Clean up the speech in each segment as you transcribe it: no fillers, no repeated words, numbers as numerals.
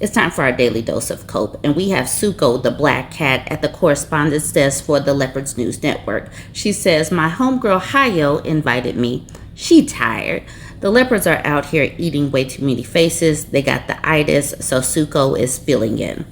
It's time for our daily dose of cope, and we have Suko, the black cat, at the correspondence desk for the Leopards News Network. She says, "My homegirl Hayo invited me. She tired. The leopards are out here eating way too many faces. They got the itis, so Suko is filling in."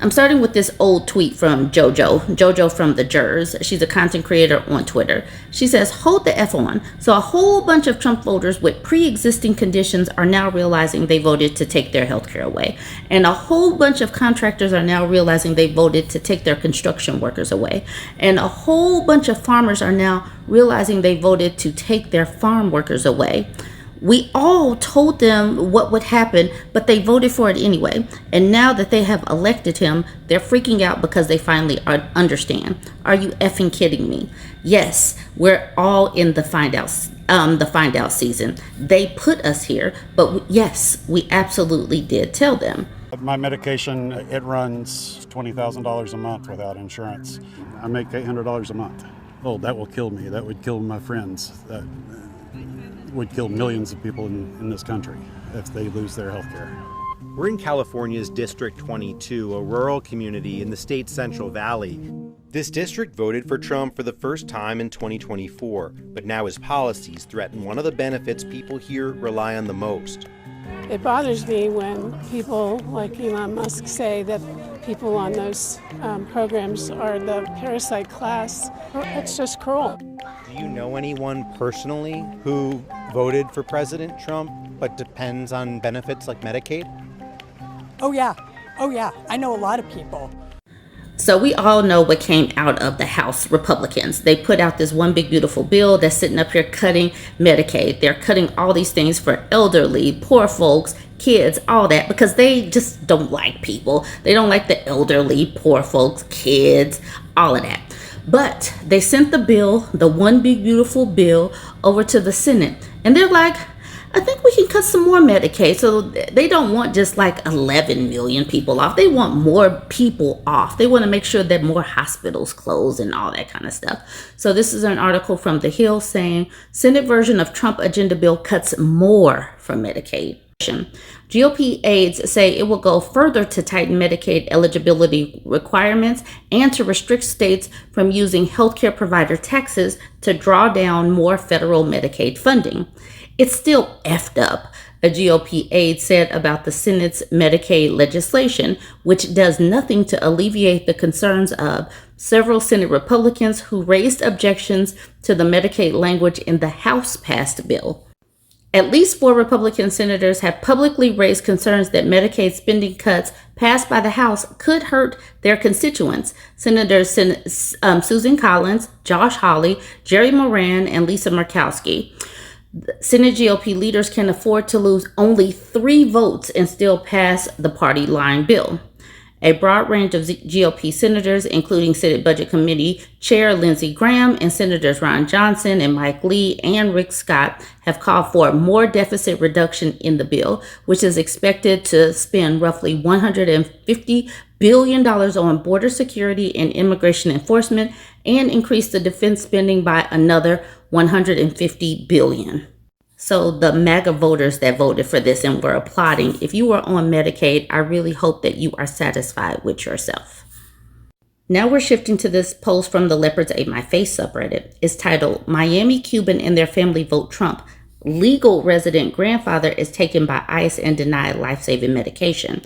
I'm starting with this old tweet from Jojo from the Jurors. She's a content creator on Twitter. She says, "Hold the F on. So a whole bunch of Trump voters with pre-existing conditions are now realizing they voted to take their health care away. And a whole bunch of contractors are now realizing they voted to take their construction workers away. And a whole bunch of farmers are now realizing they voted to take their farm workers away. We all told them what would happen, but they voted for it anyway. And now that they have elected him, they're freaking out because they finally understand. Are you effing kidding me? Yes, we're all in the find out season. They put us here, but yes, we absolutely did tell them." My medication, it runs $20,000 a month without insurance. I make $800 a month. Oh, that will kill me. That would kill my friends. That would kill millions of people in this country if they lose their health care. We're in California's District 22, a rural community in the state's Central Valley. This district voted for Trump for the first time in 2024, but now his policies threaten one of the benefits people here rely on the most. It bothers me when people like Elon Musk say that people on those programs are the parasite class. It's just cruel. Do you know anyone personally who voted for President Trump but depends on benefits like Medicaid? Oh yeah. I know a lot of people. So we all know what came out of the House Republicans. They put out this one big beautiful bill that's sitting up here cutting Medicaid. They're cutting all these things for elderly, poor folks, kids, all that, because they just don't like people. They don't like the elderly, poor folks, kids, all of that. But they sent the bill, the one big beautiful bill, over to the Senate. And they're like, I think we can cut some more Medicaid. So they don't want just like 11 million people off. They want more people off. They want to make sure that more hospitals close and all that kind of stuff. So this is an article from The Hill saying Senate version of Trump agenda bill cuts more from Medicaid. GOP aides say it will go further to tighten Medicaid eligibility requirements and to restrict states from using healthcare provider taxes to draw down more federal Medicaid funding. It's still effed up, a GOP aide said about the Senate's Medicaid legislation, which does nothing to alleviate the concerns of several Senate Republicans who raised objections to the Medicaid language in the House-passed bill. At least 4 Republican senators have publicly raised concerns that Medicaid spending cuts passed by the House could hurt their constituents. Senators Susan Collins, Josh Hawley, Jerry Moran, and Lisa Murkowski. Senate GOP leaders can afford to lose only 3 votes and still pass the party line bill. A broad range of GOP senators, including Senate Budget Committee Chair Lindsey Graham and Senators Ron Johnson and Mike Lee and Rick Scott, have called for more deficit reduction in the bill, which is expected to spend roughly $150 billion on border security and immigration enforcement and increase the defense spending by another $150 billion. So the MAGA voters that voted for this and were applauding, if you were on Medicaid, I really hope that you are satisfied with yourself. Now we're shifting to this post from the Leopards Ate My Face subreddit. It's titled, "Miami Cuban and their family vote Trump. Legal resident grandfather is taken by ICE and denied life-saving medication."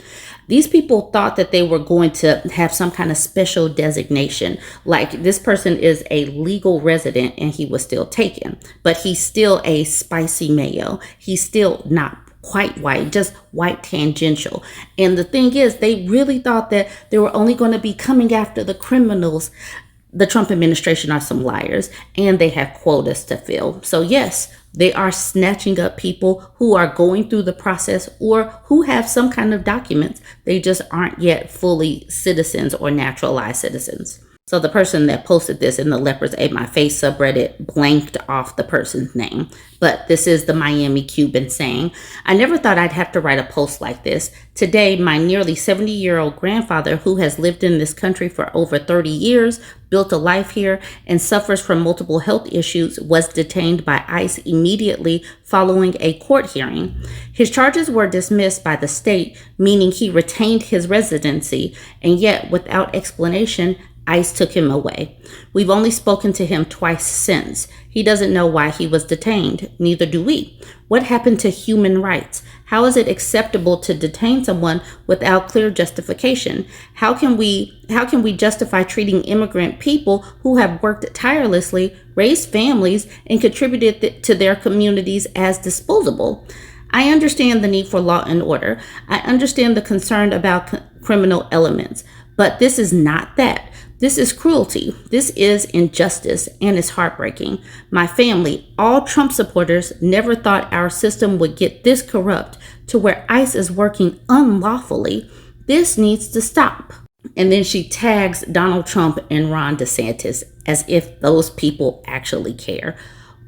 These people thought that they were going to have some kind of special designation, like this person is a legal resident and he was still taken, but he's still a spicy mayo. He's still not quite white, just white tangential. And the thing is, they really thought that they were only going to be coming after the criminals. The Trump administration are some liars and they have quotas to fill. So yes, they are snatching up people who are going through the process or who have some kind of documents. They just aren't yet fully citizens or naturalized citizens. So the person that posted this in the Leopards Ate My Face subreddit blanked off the person's name. But this is the Miami Cuban saying, "I never thought I'd have to write a post like this. Today, my nearly 70-year-old grandfather, who has lived in this country for over 30 years, built a life here, and suffers from multiple health issues, was detained by ICE immediately following a court hearing. His charges were dismissed by the state, meaning he retained his residency, and yet, without explanation, ICE took him away. We've only spoken to him twice since. He doesn't know why he was detained. Neither do we. What happened to human rights? How is it acceptable to detain someone without clear justification? How can we justify treating immigrant people who have worked tirelessly, raised families, and contributed to their communities as disposable? I understand the need for law and order. I understand the concern about criminal elements, but this is not that. This is cruelty. This is injustice, and it's heartbreaking. My family, all Trump supporters, never thought our system would get this corrupt to where ICE is working unlawfully. This needs to stop." And then she tags Donald Trump and Ron DeSantis as if those people actually care.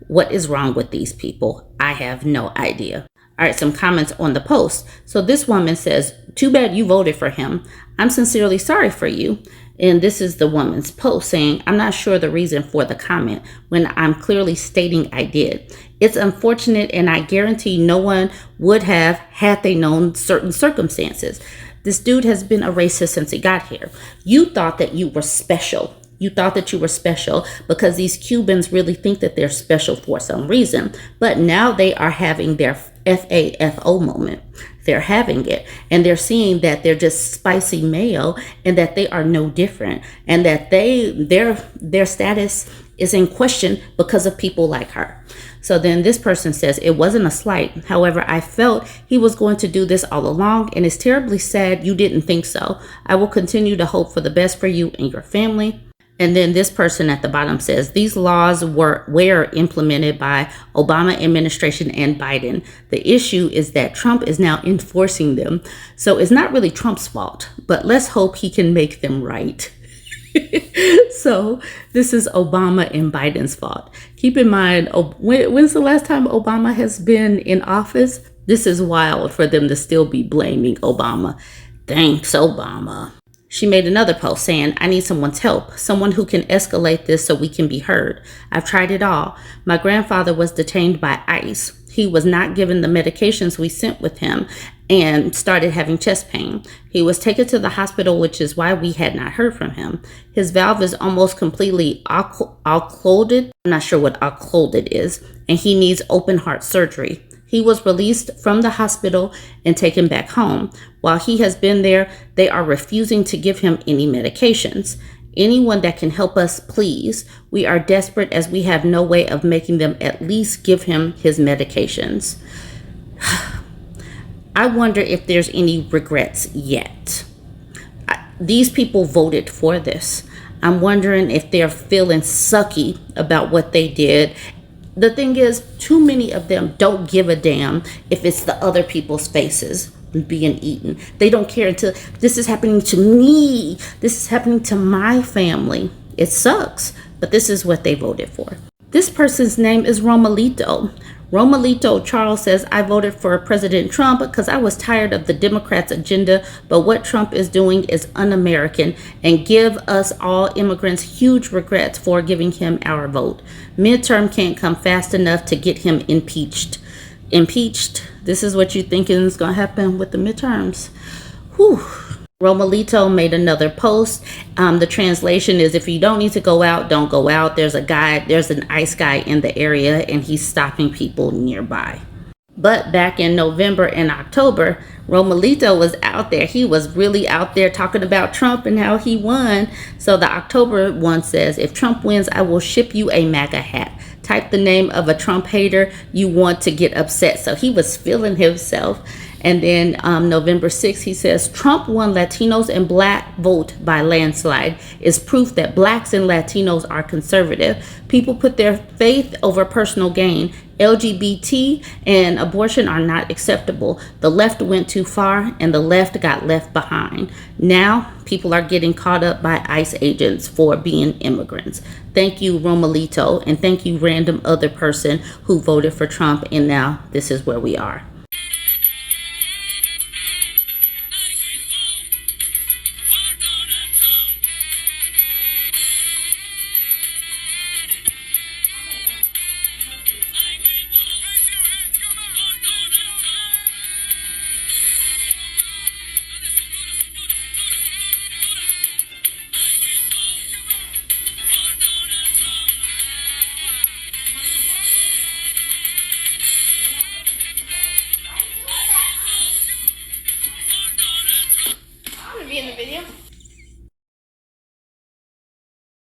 What is wrong with these people? I have no idea. All right, some comments on the post. So this woman says, "Too bad you voted for him. I'm sincerely sorry for you." And this is the woman's post saying, "I'm not sure the reason for the comment when I'm clearly stating I did. It's unfortunate, and I guarantee no one would have had they known certain circumstances. This dude has been a racist since he got here. You thought that you were special. You thought that you were special because these Cubans really think that they're special for some reason. But now they are having their FAFO moment. They're having it, and they're seeing that they're just spicy mayo, and that they are no different, and that their status is in question because of people like her." So then this person says, "It wasn't a slight. However, I felt he was going to do this all along, and it's terribly sad you didn't think so. I will continue to hope for the best for you and your family." And then this person at the bottom says, "These laws were implemented by Obama administration and Biden. The issue is that Trump is now enforcing them. So it's not really Trump's fault, but let's hope he can make them right." So this is Obama and Biden's fault. Keep in mind, when's the last time Obama has been in office? This is wild for them to still be blaming Obama. Thanks, Obama. She made another post saying, "I need someone's help, someone who can escalate this so we can be heard. I've tried it all. My grandfather was detained by ICE. He was not given the medications we sent with him and started having chest pain. He was taken to the hospital, which is why we had not heard from him. His valve is almost completely occluded. I'm not sure what occluded is, and he needs open heart surgery. He was released from the hospital and taken back home. While he has been there, they are refusing to give him any medications. Anyone that can help us, please. We are desperate as we have no way of making them at least give him his medications." I wonder if there's any regrets yet. These people voted for this. I'm wondering if they're feeling sucky about what they did. The thing is, too many of them don't give a damn if it's the other people's faces being eaten. They don't care until this is happening to me. This is happening to my family. It sucks, but this is what they voted for. This person's name is Romalito. Romalito Charles says, "I voted for President Trump because I was tired of the Democrats' agenda, but what Trump is doing is un-American and give us all immigrants huge regrets for giving him our vote. Midterm can't come fast enough to get him impeached." Impeached? This is what you thinking is going to happen with the midterms. Whew. Romalito made another post. The translation is, "If you don't need to go out, don't go out. There's an ICE guy in the area and he's stopping people nearby." But back in November and October, Romalito was out there. He was really out there talking about Trump and how he won. So the October one says, "If Trump wins, I will ship you a MAGA hat. Type the name of a Trump hater you want to get upset." So he was feeling himself. And then November 6th, he says, Trump won Latinos and black vote by landslide. Is proof that blacks and Latinos are conservative. People put their faith over personal gain. LGBT and abortion are not acceptable. The left went too far and the left got left behind. Now people are getting caught up by ICE agents for being immigrants. Thank you, Romelito, and thank you, random other person who voted for Trump, and now this is where we are. I'm gonna be in the video.